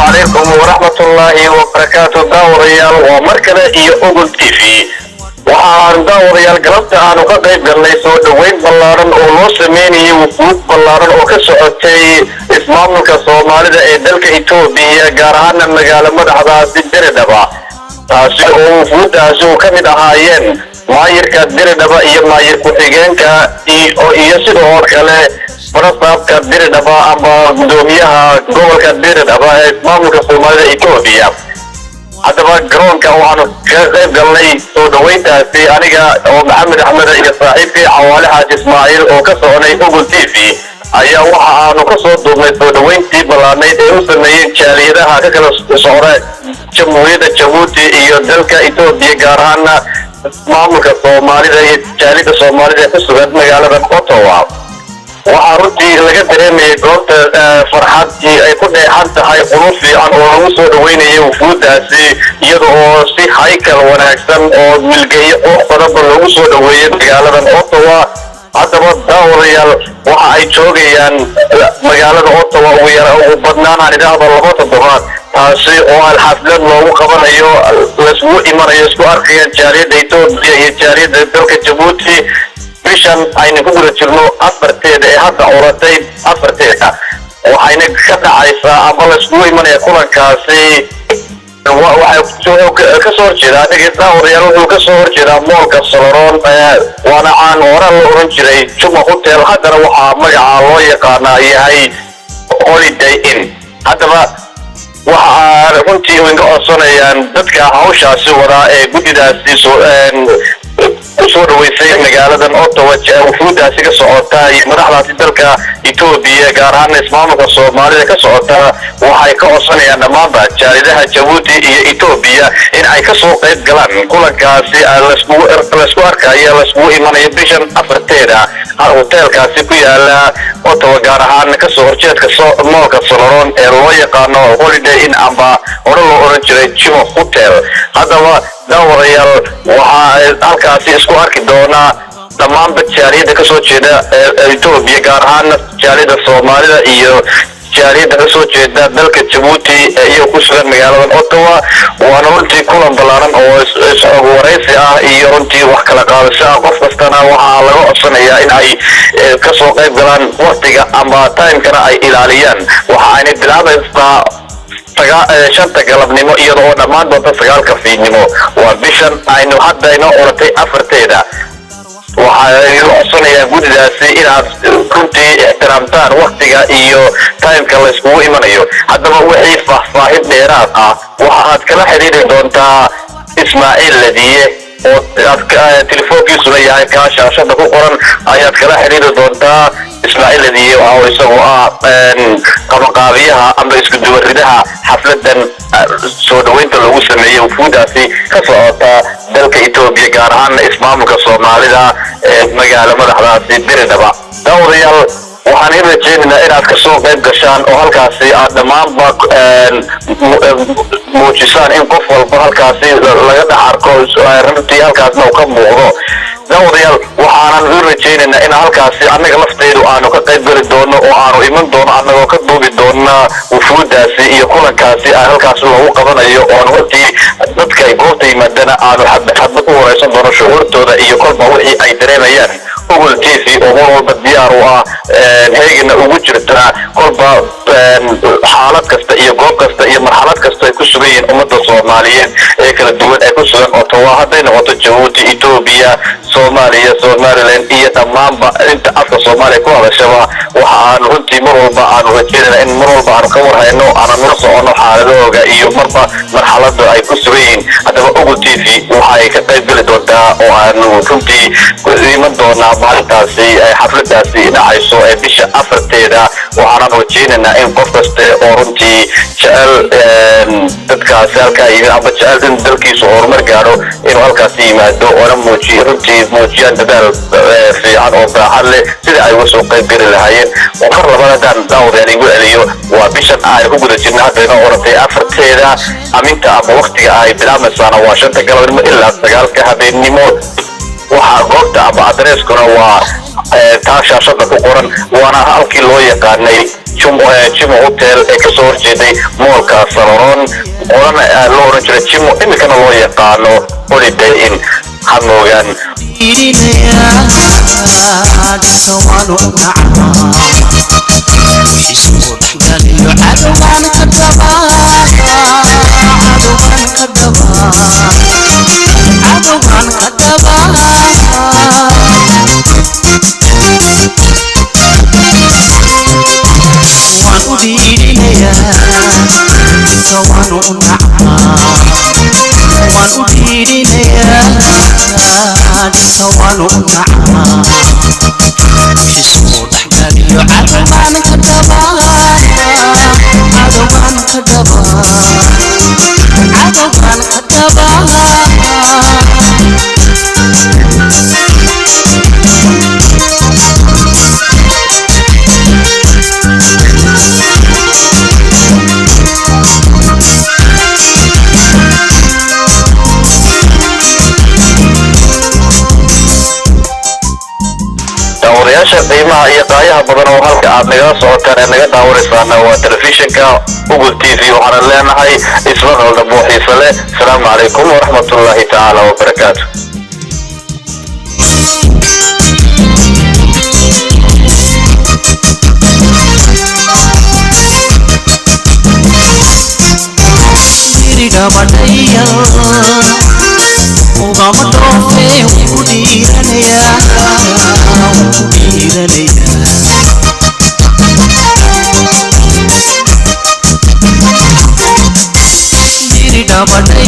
عليكم ورحمة الله وبركاته. داوريال ومركز أوغل تي في waxaan daawayaal galabta aanu ka qayb galnay soo dhaweyn ballaaran oo loo sameeyay wuxuu ballaaran oo ka socotay ismaamulka Soomaalida ee dalka Itoobiya gaar ahaan magaalada madaxda Diridaba taasi oo wuxuudaasi ka mid ahaayeen maayirka Diridaba iyo maayir ku-xigeenka iyo sidoo kale barasabka Diridaba ama gudoomiyaha gobolka Diridaba ee ismaamulka Soomaalida Itoobiya haddaba garoonka waxaanu ka qayb galnay soo dhaweyntaasi aniga oo Maxamed Axmed iyo saaxiibkii Cawaale Xaaji Ismaaciil oo ka soconay Ogun TV ayaa waxa aanu ka soo duubnay soo dhaweyntii ballaarnayd ee u sameeyeen jaaliyadaha ka kala socda Jamhuuriyadda Jabuuti iyo dalka Itoobiya gaar ahaan maamulka Soomaalida iyo jaaliyadda Soomaalida ku sugan magaalada Ottawa waxaa runtii laga dareemayay goobta farxadii ay ku dheehan tahay qurux fiican oo lagu soo dhaweynayay wufuudaasi iyada oo si haykal wanaagsan oo milgeeyo oo qodobba lagu soo dhaweeyay magaaladan Ottawa haddaba daawayaal waxa ay joogayaan magaalada Ottawa ugu badnaan aan idhaahdo 2 toddobaad taasi oo xaflad loogu qabanayo lasku imanayo isku arkayaan jaaliyadda Itoobiya iyo jaaliyadda dalka Jabuuti bishan aynu ku guda jirno afarteeda ee hadda oratay afarteeda waxayna ka dhacaysaa ama la isku imanaya kulankaasi waxay ka soo horjeedaa dhageysta wadayaal wuxuu ka soo horjeedaa moolka Soloron waana caan hore loo oran jiray Juma Hotel haddana waxaa magaca loo yaqaanaa yahay Holiday Inn haddaba waxaa runtii uga codsanayaan dadka hawshaasi wadaa ee guddidaasi soo dhaweysay magaaladan Ottawa wufuudaasi ka socota madaxdaasi dalka Itoobiya gaar ahaan ismaamulka Soomaalida ka socota waxay ka codsanayaan dhammaanba jaaliyadaha Jabuuti iyo Itoobiya in ay ka soo qayb galaan kulankaasi la isku arkayo la isku imanayo bishan afarteeda hotelkaasi ku yaala Ottawa gaar ahaan ka soo horjeedka moolka Soloron ee loo yaqaano Holiday Inn amba hore loo oran jiray Juma Hotel haddaba daawayaal waxa halkaasi isku arki doona dhammaan jaaliyada ka soo jeeda Itoobiya gaar ahaan jaaliyada Soomaalida iyo jaaliyada ka soo jeeda dalka Jabuuti iyo ku sugan magaalada Ottawa waana runtii kulan ballaaran oo isxog wareysi ah iyo runtii wax kala qaadasho qof kastana waxa laga codsanayaa in ay ka soo qayb galaan waqtiga ama time-kana ay ilaaliyaan waxa ay bilaabaysaa shanta galabnimo iyadoo dhammaan doonta 9 fiidnimo waa bishan aynu haddayna oratay afarteeda waxay codsanayaan guddidaasi inaad runtii ixtiraamtaan waqtiga iyo time-ka la iskugu imanayo haddaba wixii faahfaahin dheeraad ah waxaad kala xiriiri doontaa Ismaaciil Ladiye oo telefoonkiisu yahay ka shaashada ku qoran ayaad kala xiriiri doontaa Ismaaciil Ladiye oo isagu qabaqaabiyaha ama isku duwaridaha xafladan soo dhaweynta lagu sameeyay wufuudaasi ka socota dalka Itoobiya gaar ahaan ismaamulka Soomaalida ee magaalada madaxdaasi Diridaba daawayaal waxaan rajaynaynaa inaad ka soo qayb gashaan oo halkaasi aad dhammaanba muujisaan in qof walba halkaasi laga dhaxarko runtii halkaasna uu ka muuqdo daawayaal waxaan rajaynaynaa in halkaasi annaga lafteedu aanu ka qayb gali doono oo aanu iman doono annagoo ka duubi doona wufuudaasi iyo kulankaasi halkaas loogu qabanayo oo runtii dadka ay goobta yimaadana aanu xadba ku wareysan doono shucuurtooda iyo kolba wixii ay dareemayaan Ogun TV oo mar walba diyaar u ah heegana ugu jirta kolba xaalad kasta iyo goob kasta iyo marxalad kasta ay ku sugan yihiin ummadda Soomaaliyeed ee kala duwan ay ku sugan Ottawa hadday noqoto Jabuuti Itoobiya Soomaaliya Somaliland iyo dhammaanba inta afka Soomaaliya ku hadashaba waxa aan runtii mar walba aan rajaynaynaa in mar walba aan ka warhayno aan la socono xaaladooda iyo marba marxaladda ay ku sugan yihiin haddaba Ogun TV waxay ka qayb gali doontaa oo aan runtii iman doonaa maalintaasi xafladaasi dhacayso ee bisha afarteeda waxaan rajaynaynaa in qof kasta oo runtii jecel dadkaasi halkaa yimid ama jecel in dalkiisu horumar gaaro inuu halkaasi yimaado oo muujiyaan dadaal fiican oo baaxad leh sida ay uga soo qayb gali lahaayeen oo mar labaad haddaan daawadeen igu celiyo waa bishan aan ku guda jirna hadda ina oratay afarteeda aminta ama waqtiga ay bilaabmaysaana waa 5 galabnimo ilaa 9 habeenimo waxa goobta ama adreskuna waa taa shaashada ku qoran waana halkii loo yaqaanay Jimo Hotel ee ka soo horjeeday moolka Saloron qorana loo oran jiray Jimo imikana loo yaqaano Holiday Inn hamogan qiimaha iyo qaayaha badan oo halka aad naga socotaan ee naga daawaneysaan waa telefishinka Google TV waxaan leenahay ismaqal dabo xiiso leh salaamu calaykum waraxmatullaahi tacaala wabarakaatuh Uga ma doofe u dhiiranaya